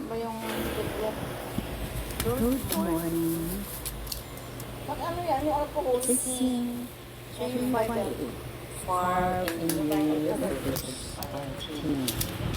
ba yung buklat? Good morning. Pag ano yan, yung alcohol? Sing 358 far in the Leviticus 13.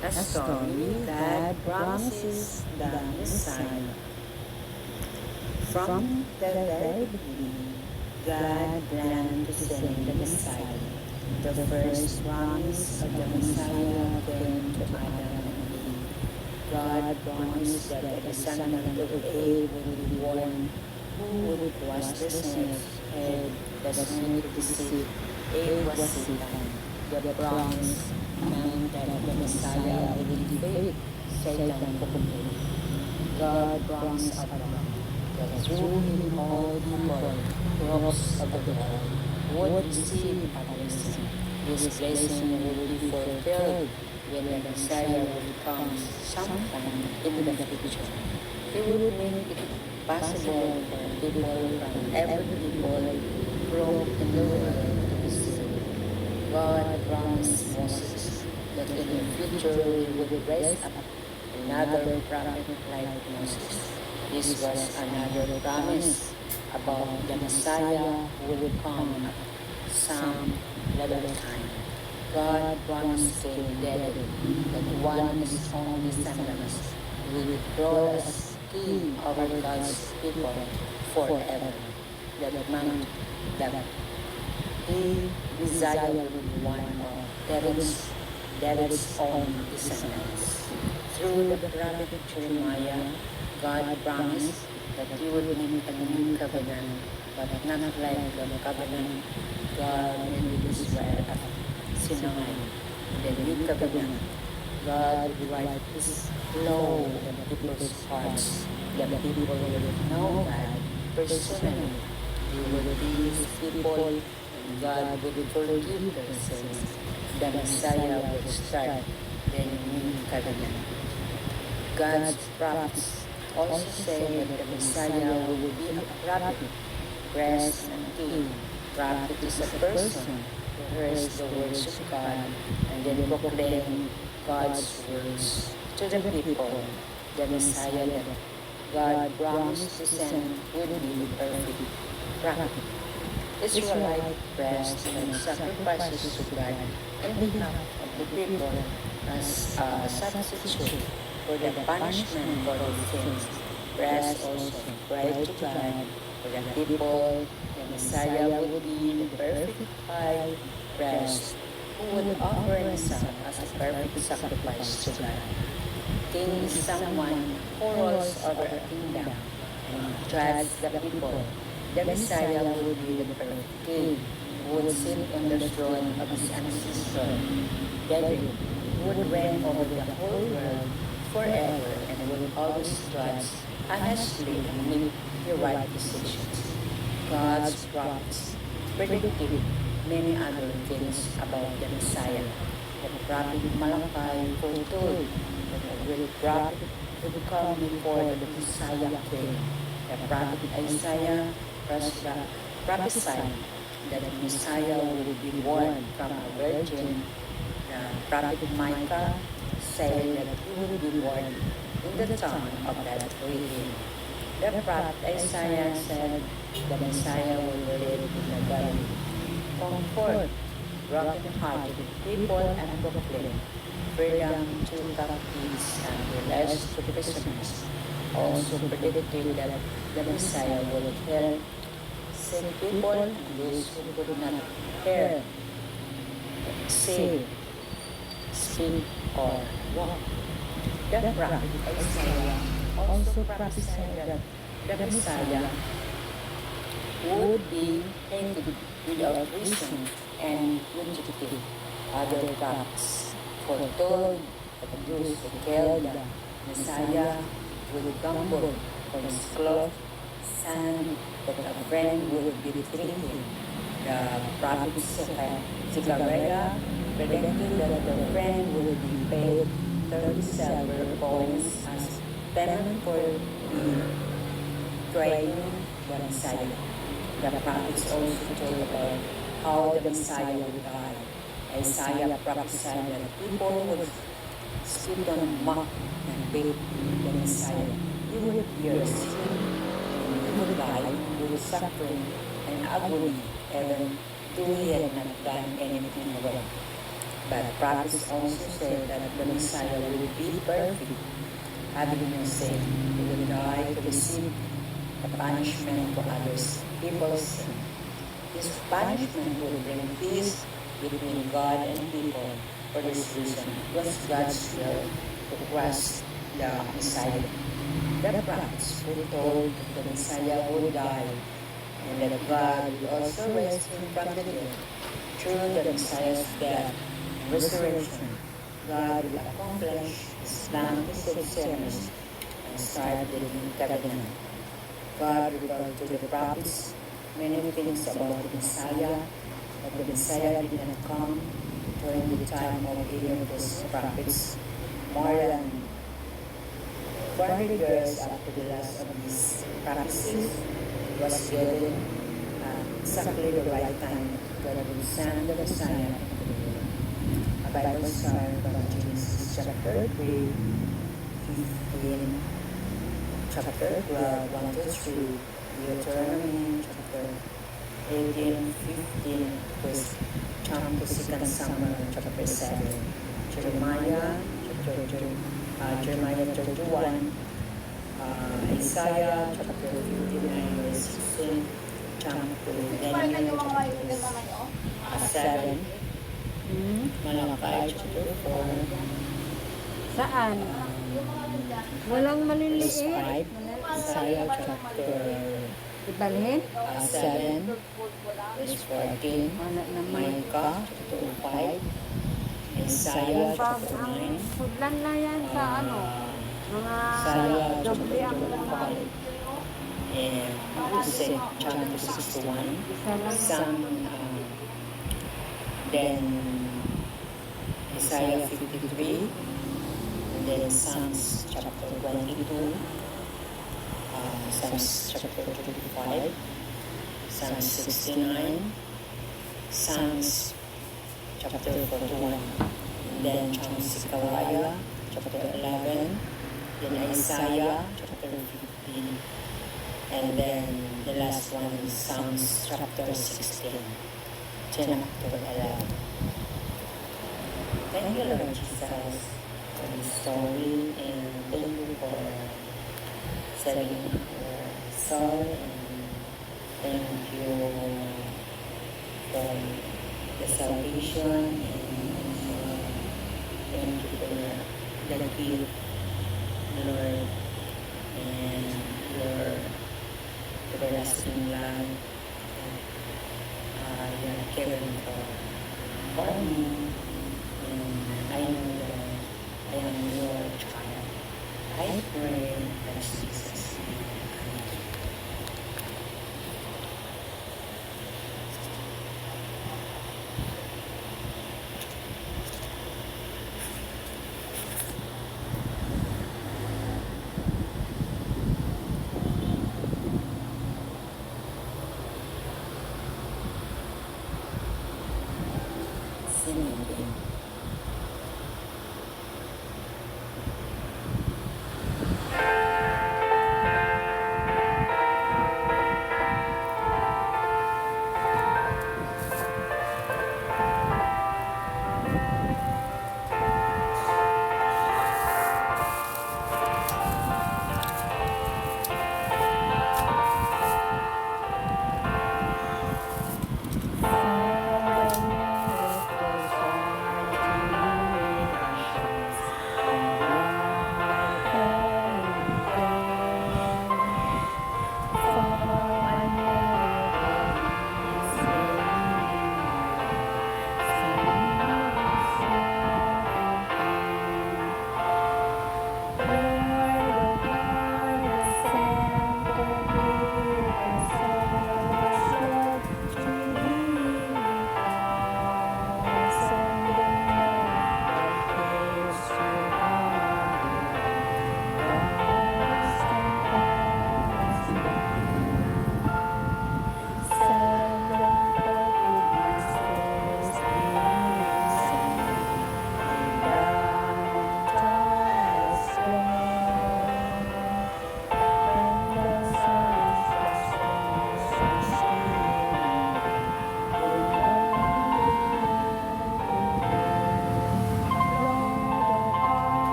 A story that promises the Messiah. From the very beginning, God planned to send the Messiah. The first promise of the Messiah came to Adam and Eve. God promised that the descendant of Abe would be born, who would crush the snake's head, the snake deceived. Abe was Satan. The promise meant that the Messiah would defeat Satan completely. God promised Abraham that through him all people, groups of the world, would receive a blessing. This blessing would be fulfilled when the Messiah would come sometime in the future. He would make it possible for people from every people group in the world to be saved. God promised Moses that in the future he would raise up another prophet like Moses. This was another promise about the Messiah who would come at some later time. God promised King David that one of his own descendants would rule as king over God's people forever. That meant that he, Messiah, will be one of David's own descendants. Through the prophet Jeremiah, God promised that he would make a new covenant, but not like the covenant God made with Israel at Sinai. The new covenant, God would write his law in the people's hearts. The people would know God personally. They would be his people, and God would forgive their sins. The Messiah would start the new covenant. God's prophets also say that the Messiah will be a prophet, priest, and king. Prophet is a person who hears the words of God and then proclaim God's words to the people. The Messiah that God promised to send would be the perfect prophet. Israelite priests and sacrifices to God on behalf of the people as a substitute for the punishment for their sins. Priests also prayed to God for the people. The Messiah would be the perfect high priest who would offer himself as a perfect sacrifice to God. King is someone who rules over a kingdom and judges the people. The Messiah would be the perfect king who would sit on the throne of his ancestor David, who would reign over the whole world forever and would always judge honestly and make the right decisions. God's prophets predicted many other things about the Messiah. The prophet Malachi foretold that a great prophet would come before the Messiah came. The prophet Isaiah prophesied that the Messiah would be born from a virgin. The prophet Micah said that he would be born in the town of Bethlehem. The prophet Isaiah said the Messiah will live in the valley. Comfort broken-hearted people and proclaim freedom to captives and release to prisoners. Also predicted that the Messiah will heal sick people and those who could not hear, see, speak, or walk. The prophet Isaiah also prophesied that the Messiah would be hated without reason and fugitive. Other prophets foretold that those who killed the Messiah would gamble for his cloth, saying that a friend would betray him. The prophet Zechariah predicted that the friend would be paid 30 silver coins as payment for betraying the Messiah. The prophets also told about how the Messiah would die. Isaiah prophesied that people would spit on, mock, and bait the Messiah. He would bear sin, and he would die with suffering and agony, even though he had not done anything wrong. But prophets also said that the Messiah would be perfect, having no sin. He would die to receive the punishment for others' people's sin. This punishment would bring peace between God and people. For this reason, it was God's will to crush the Messiah. The prophets foretold that the Messiah would die and that God would also raise him from the dead. Through the Messiah's death and resurrection, God will accomplish his plan to save sinners and start the new covenant. God revealed to the prophets many things about the Messiah, but the Messiah did not come during the time of any of those prophets. More than 400 years after the last of these prophecies was given exactly the right time God would send the Messiah into the world. A Bible story from Genesis chapter 3, 15, chapter 12, 1 to 3, Deuteronomy chapter 18, 15, verse jump to 2 Samuel chapter 7, Jeremiah 31, Isaiah chapter 59, verse 16, Changpo, Parang then yung mga kayo din naman nyo. 7, Malakay chapter 4, Saan? Yung mga nandyan. Walang verse maliliit. 5, Isaiah chapter Ibalhin? 7, verse 14, Wala naman. Micah chapter 5, Isaiah Pag chapter ang 9, sudlan na yan sa ano, mga Isaiah doble chapter ang 25, and chapter 61, isa lang. some, then Isaiah 53, and then Psalms chapter 22, Psalms chapter 25, Psalms 69, Psalms chapter 41, and then Zechariah chapter 11, then Isaiah chapter 15, and then the last one is Psalms chapter 16, chapter 11. Thank you, Lord Jesus, for this story, and thank you for saving our soul, and thank you for the salvation, and also thank you for the gift, Lord, and your everlasting love that you are caring for me. And I know that I am your child. I pray in Jesus' name. Singing.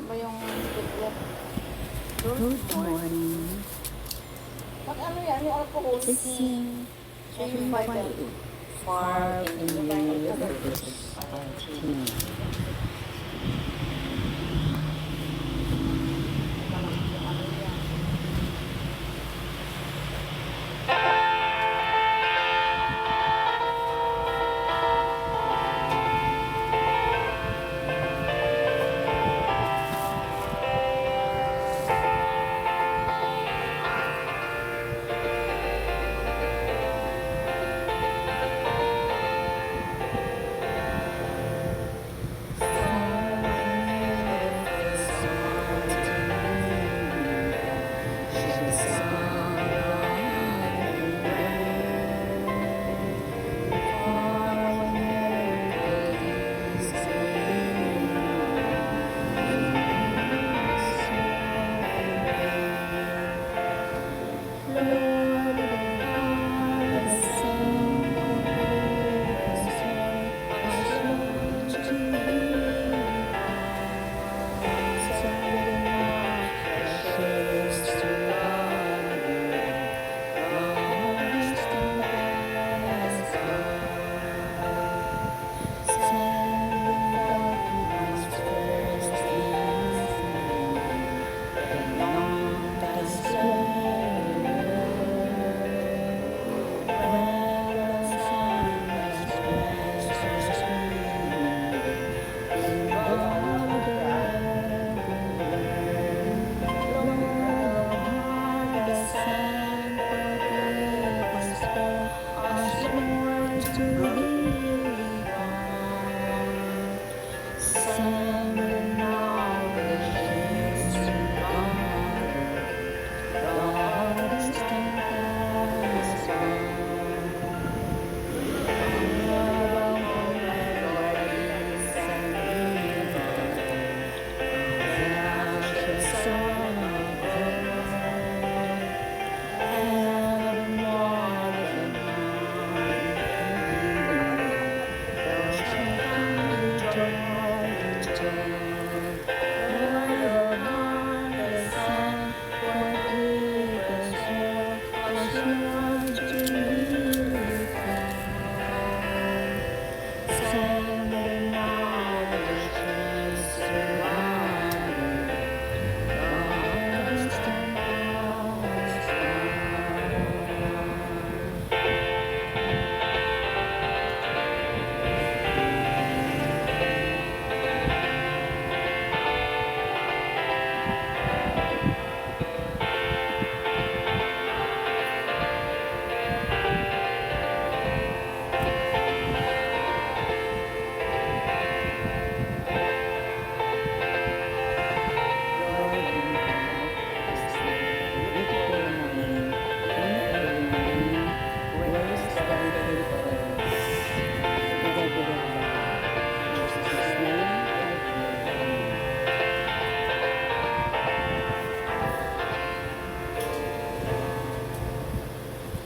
ba yung ticket? Good morning. Pag ano yan, yung alcohol, Listen siya yung vital. far in the universe party.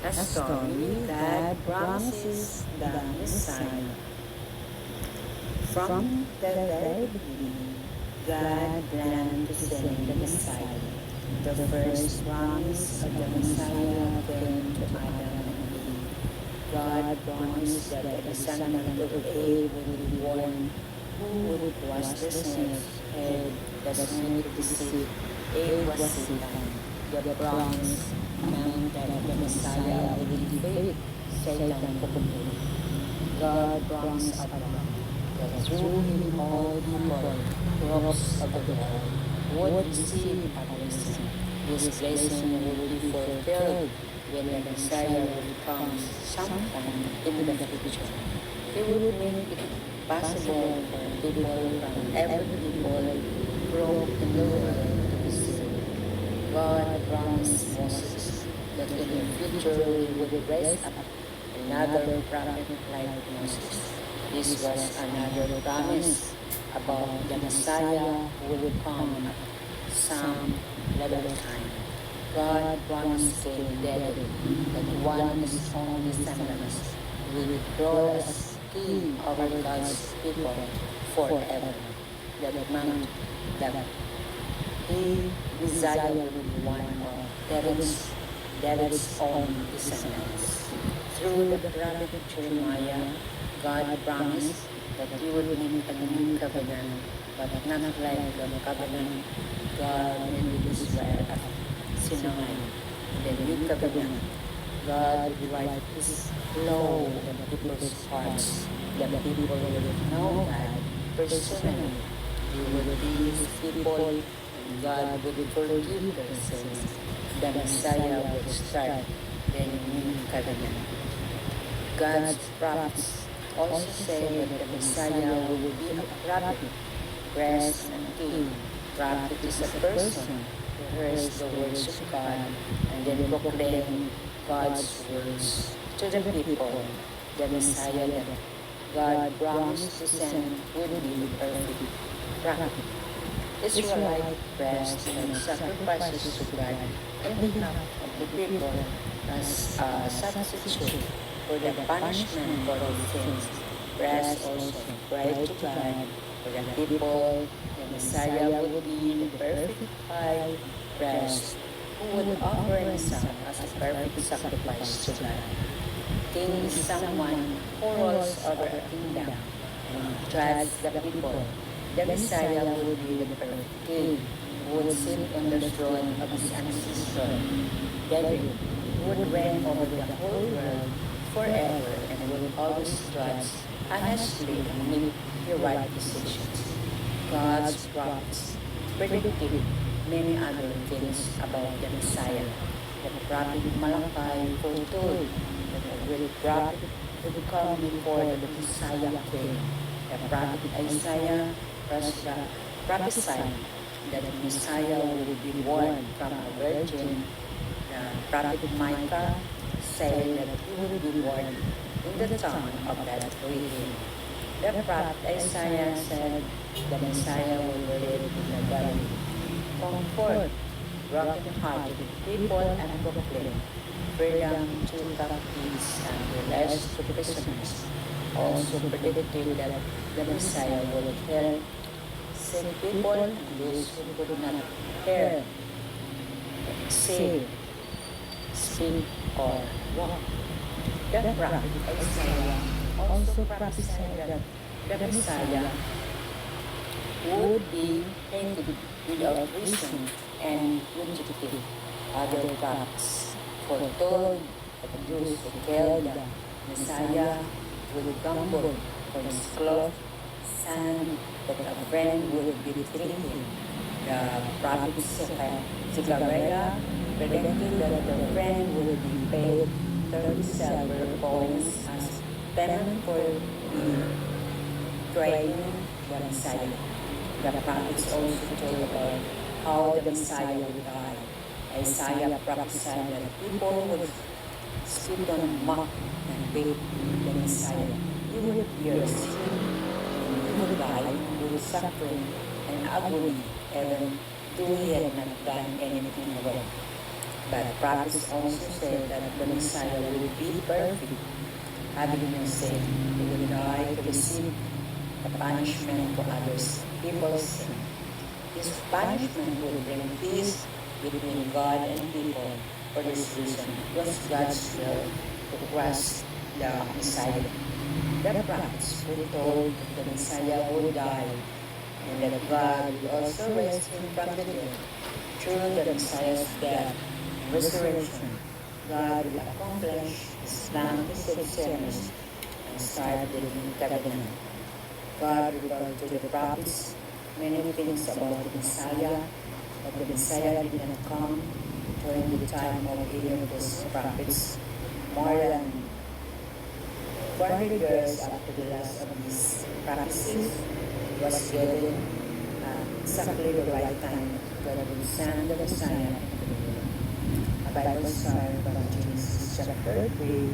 A story that promises the Messiah. From the very beginning, God planned to send the Messiah. The first promise of the Messiah came to Adam and Eve. God promised that the descendant of Eve would be born, who would wash the snake's head, the snake deceived, Eve was Satan. The promise meant that the Messiah would defeat Satan completely. God promised Abraham that through him all people, crops of the earth, would receive a blessing. This blessing would be fulfilled when the Messiah would come sometime in the future. He would make it possible for people from every people group in the world to be saved. God promised Moses that in the future he would raise up another prophet like Moses. This was another promise about the Messiah who would come at some later time. God promised King David that one of his own descendants would rule as king over God's people forever. That meant that He, Messiah, will be one of David's own descendants. Through the prophet Jeremiah, God promised that he would make a new covenant, but not like the covenant God made with Israel at Sinai. The new covenant, God would write his law in the people's hearts. The people would know God personally. He would be his people, and God would forgive their sins. The Messiah would start the new covenant. God's prophets also say that the Messiah will be a prophet, priest, and king. Prophet is a person who hears the words of God and then proclaim God's words to the people. The Messiah that God promised to send would be the perfect prophet. Israelite priests and sacrifices to God on behalf of the people as a substitute for the punishment for their sins. Priests also prayed to God for the people. The Messiah would be the perfect high priest who would offer himself as a perfect sacrifice to God. King is someone who rules over a kingdom and judges the people. The Messiah would be the perfect king who would sit on the throne of his ancestor David, who would reign over the whole world forever and would always judge honestly and make the right decisions. God's prophets predicted many other things about the Messiah. The prophet Malachi foretold that a great prophet would come before the Messiah came. The prophet Isaiah prophesied that the Messiah would be born from a virgin. The prophet Micah said that he would be born in the town of Bethlehem. The prophet Isaiah said the Messiah will live in the valley. Comfort broken-hearted people and proclaim freedom to captives and release to prisoners. Also predicted that the Messiah will heal sick people and those who could not hear, see, speak, or walk. The prophet Isaiah also prophesied that the Messiah would be hated without reason and fugitive. Other prophets foretold that those who killed the Messiah would grumble for his cloth, saying that a friend would betray him. The prophet Zechariah predicted that the friend would be paid 30 silver coins as payment for betraying the Messiah. The prophets also told about how the Messiah would die. Isaiah prophesied that people would spit on, mock, and beat the Messiah. He would bear sin, and he would die with suffering and agony, even though he had not done anything wrong. But prophets also said that the Messiah would be perfect, having no sin. He would die to receive the punishment for others' people's sin. This punishment would bring peace between God and people. For this reason, it was God's will to crush the Messiah. The prophets foretold that the Messiah would die and that God would also raise him from the dead. Through the Messiah's death and resurrection, God will accomplish his plan to save sinners and start the new covenant. God revealed to the prophets many things about the Messiah, but the Messiah did not come during the time of any of those prophets. More than 400 years after the last of these prophecies was given exactly the right time God would send the Messiah into the world. A Bible story from Genesis chapter 3,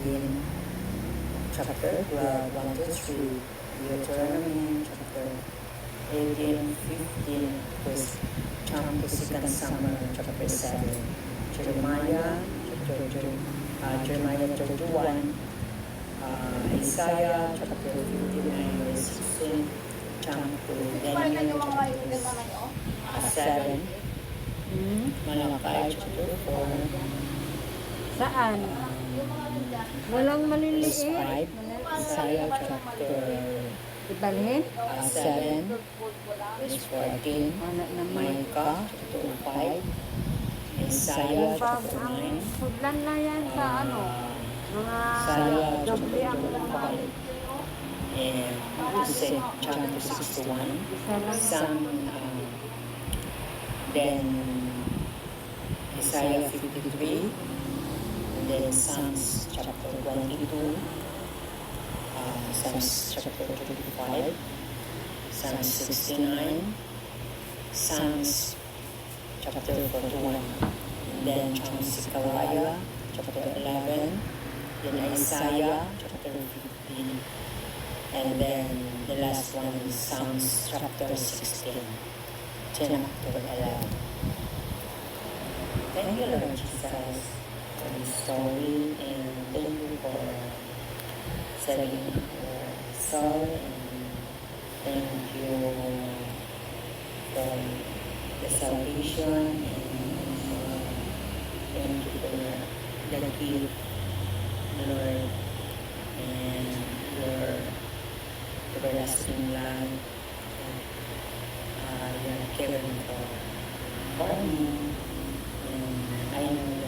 15, chapter 12, 1 to 3, Deuteronomy chapter 18, 15, verse jump to 2 Samuel chapter 7, Jeremiah chapter 31, Isaiah chapter 59, verse 16, jump to Parang Daniel yung mga chapter yung naman, oh. 7, Hmm? Malachi chapter 4, Saan? Walang verse maliliit. 5, Isaiah chapter Ibalhin? 7, verse 14, Wala naman. Micah chapter 5, Isaiah chapter 9, Sudlan na yan sa ano? Mga Isaiah doble ang chapter 5, and chapter 61, isa lang. some, then Isaiah 53, and then Psalms chapter 22, Psalms chapter 35, Psalms 69, Psalms chapter 41, and then Zechariah chapter 11, then Isaiah chapter 15, and then the last one is Psalms chapter 16, chapter 11. Thank you, Lord Jesus, for this story, and thank you for saving our soul, and thank you for the salvation, and thank you for the gift, Lord, and your everlasting love that you have given for me. And I know